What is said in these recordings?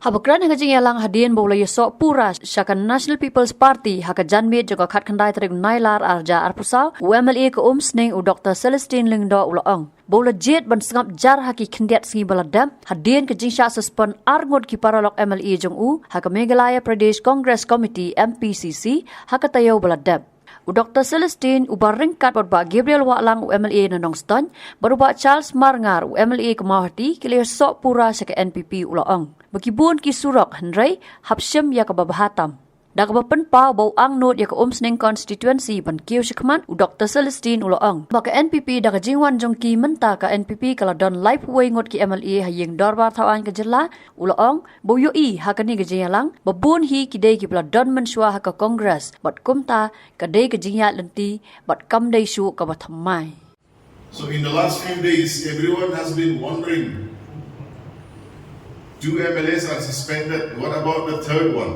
Habukran haka jing yalang hadien bola yesok pura syakan National People's Party haka janmit juga khat khandai tarik nailar arja arpusau UMLA ke Umsning u Dr. Celestine lingdo ulaong. Bola jet ban sengap jar haki khendiat sengi baladam hadien ke jing syak suspend Angnud ki paralok MLA jong u haka Meghalaya Pradesh Congress Committee MPCC haka tayo baladam. U Dr. Celestine ubar ringkat berba Gabriel Waklang UMLA na Nongston berba Charles Marngar UMLA ke Mawati kili sok pura syaka NPP ulaong. Bakibun ki Surok Hynrei hap Shim ya ka babahatam. Da ka bapenpa bau Angnud ya ka Umsning constituency ban Kiew Khmat u Dr. Celestine ulaong. Baka NPP da ka jingwan jong ki menta ka NPP kala don life way ngot ki MLA hayeng dorbar thawan ka jela ulaong bau yo I hakani ka jingalang babun hi ki dei ki bla don menshwa ha ka Congress bat kumta ka dei ka jingya lenti bat kam dei shu ka bathamai. So in the last few days everyone has been wondering, 2 MLAs are suspended. What about the third one?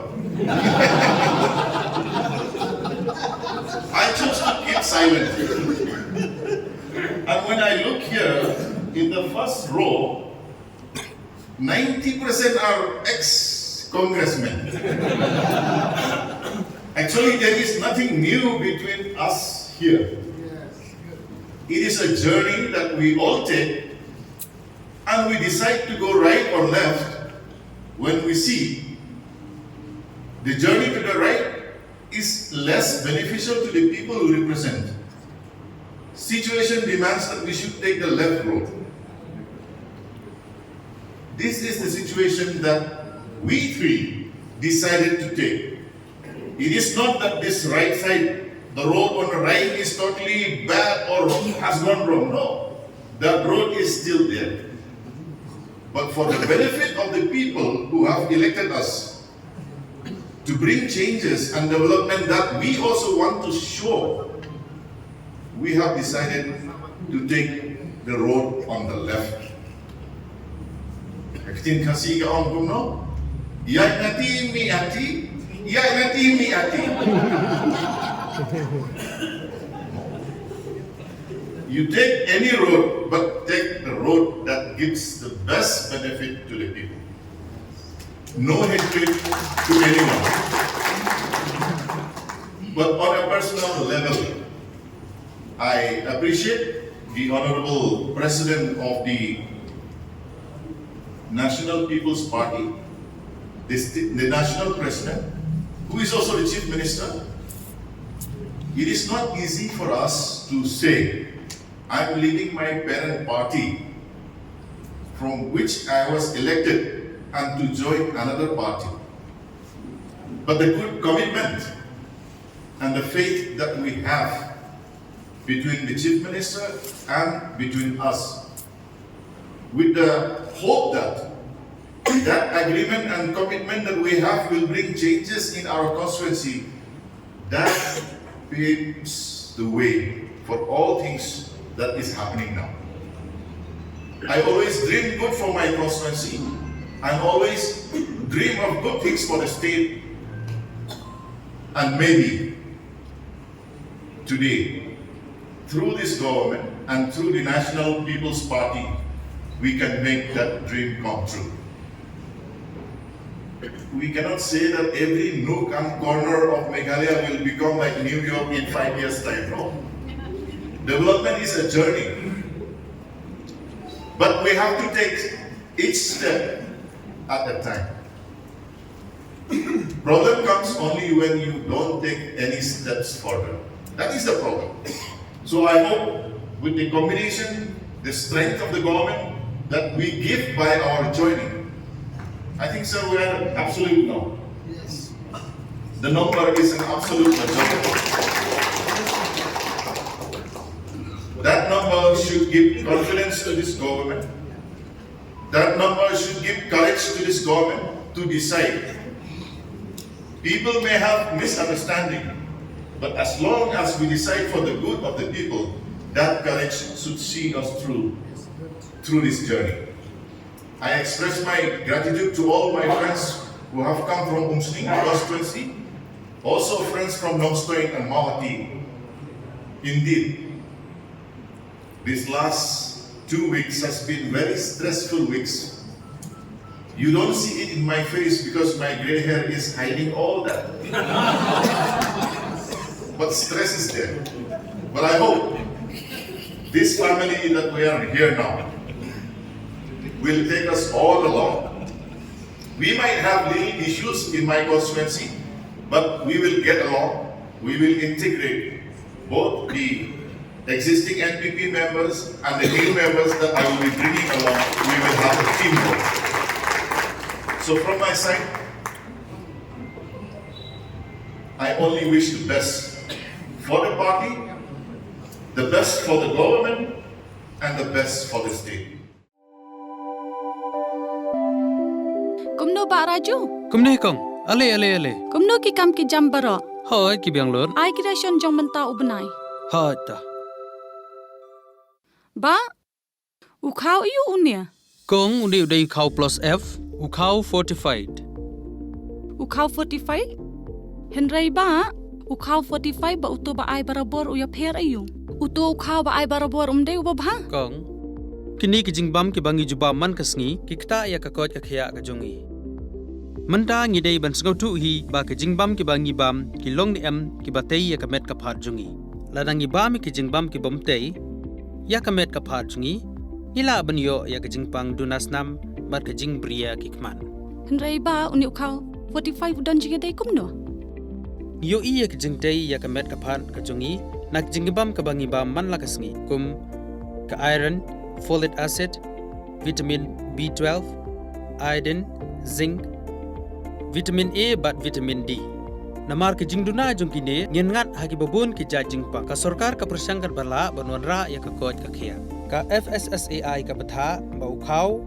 I chose to keep silent. And when I look here, in the first row, 90% are ex-congressmen. Actually, there is nothing new between us here. It is a journey that we all take, and we decide to go right or left when we see the journey to the right is less beneficial to the people who represent. Situation demands that we should take the left road. This is the situation that we three decided to take. It is not that this right side, the road on the right is totally bad or has gone wrong. No, the road is still there. But for the benefit of the people who have elected us to bring changes and development that we also want to show, we have decided to take the road on the left. Kakitin kasi ka on kumno? Iyay nati mi ati, iyay nati mi ati. You take any road, but take the road that gives the best benefit to the people. No hatred to anyone. But on a personal level, I appreciate the Honorable President of the National People's Party, the National President, who is also the Chief Minister. It is not easy for us to say, I'm leaving my parent party from which I was elected and to join another party. But the good commitment and the faith that we have between the Chief Minister and between us, with the hope that that agreement and commitment that we have will bring changes in our constituency, that paves the way for all things that is happening now. I always dream good for my constituency. I always dream of good things for the state. And maybe today, through this government and through the National People's Party, we can make that dream come true. We cannot say that every nook and corner of Meghalaya will become like New York in 5 years' time. No. Development is a journey. But we have to take each step at a time. Problem comes only when you don't take any steps further. That is the problem. So I hope with the combination, the strength of the government that we give by our joining, I think, sir, we are absolute now. Yes. The number is an absolute majority. That number should give confidence to this government. That number should give courage to this government to decide. People may have misunderstanding, but as long as we decide for the good of the people, that courage should see us through this journey. I express my gratitude to all my friends who have come from Umsning constituency, also friends from Nongston and Mawati. Indeed, these last 2 weeks has been very stressful weeks. You don't see it in my face because my gray hair is hiding all that. But stress is there. But I hope this family that we are here now will take us all along. We might have little issues in my constituency, but we will get along. We will integrate both the existing NPP members and the new members that I will be bringing along. We will have a teamwork. So from my side, I only wish the best for the party, the best for the government, and the best for the state. Kumno ba raju? Kumne kong, ale. Kumno ki kam ki jam baro? Hoi ki biang lor. Ai kirashon jong menta ubnai. Hoi ta. Ba? Ukau iu unia. Kong undi udai ukau plus F, ukau fortified. Ukau 45? Hynrei ba? Ukau 45 ba uto ba ai barabor uya pher ayu. Uto ukau ba ai barabor umde uba bha? Kong, kini ki jingbam ki bangi juba man kasngi, ki kta ya kakot ka khya ka jongi. Manta ngi dei ban sngau tu hi ba ki jingbam ki bangi bam, ki long ni em ki batei ya ka met ka phat jongi. Ladang ngi bam ki jingbam ki bomtei, ya ka met ka phat jongi. Ila ban yo ya ka jingpang dunas nam, mat ka jing bria ki Khmat. Hynrei ba uni ukau 45 udan jinga dei kumno? Yo iya ka jingtei ya ka met ka phat ka jongi, nak jingbam ka bangi bam man la kasngi, kum ka iron, folic acid, vitamin B12, iodine, zinc, vitamin A bat vitamin D. Namar ke jingduna jongkine ngin ngat hagi babun ki ja jingpa ka sarkar ka persangkar bala banwan ra ya ka koj ka khia. Ka FSSAI ka batha ba ukhau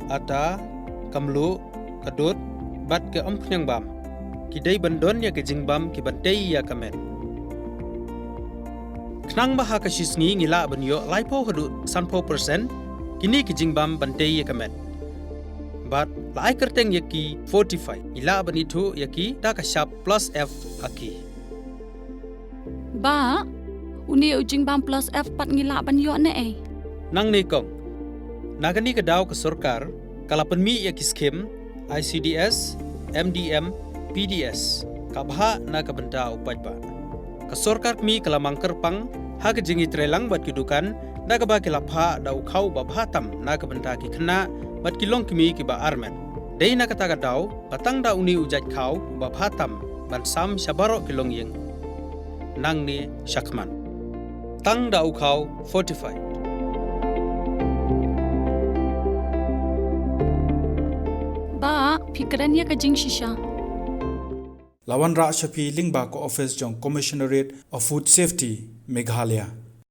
ata kamlu kadut bat ke ampnyang bam. Ki dei bandon ya ke jingbam ki bantei ya kamet. Knang baha ka shisngi ngila banyo laipo hadu 100% kini ki jingbam bantei ya kamet. But lai kerteng yaki 45 ila banitu yaki da ka sharp plus F aki. Ba? Uni ujing bam plus F pat ngila banyo ne eh. Nang ni kong. Nagani ka daw ka sarkar kala penmi yaki skim ICDS, MDM, PDS kabha na ka benda upaj ba. Ka sarkar mi kala mangker pang ha ka jingi trelang bat kidukan da ka ba kilapha da ukhau ba bhatam na ka benda ki khna bat kilong kimi ki ba armen. Dei na kata ka daw batang da uni ujaj khau ba bhatam ban sam shabaro kilong yeng. Nang ni Shakman. Tang da ukhau 45. Ba, fikrannya ka jing shisha. Lawan Ra Shafi Lingba ko office jong Commissionerate of Food Safety Meghalaya.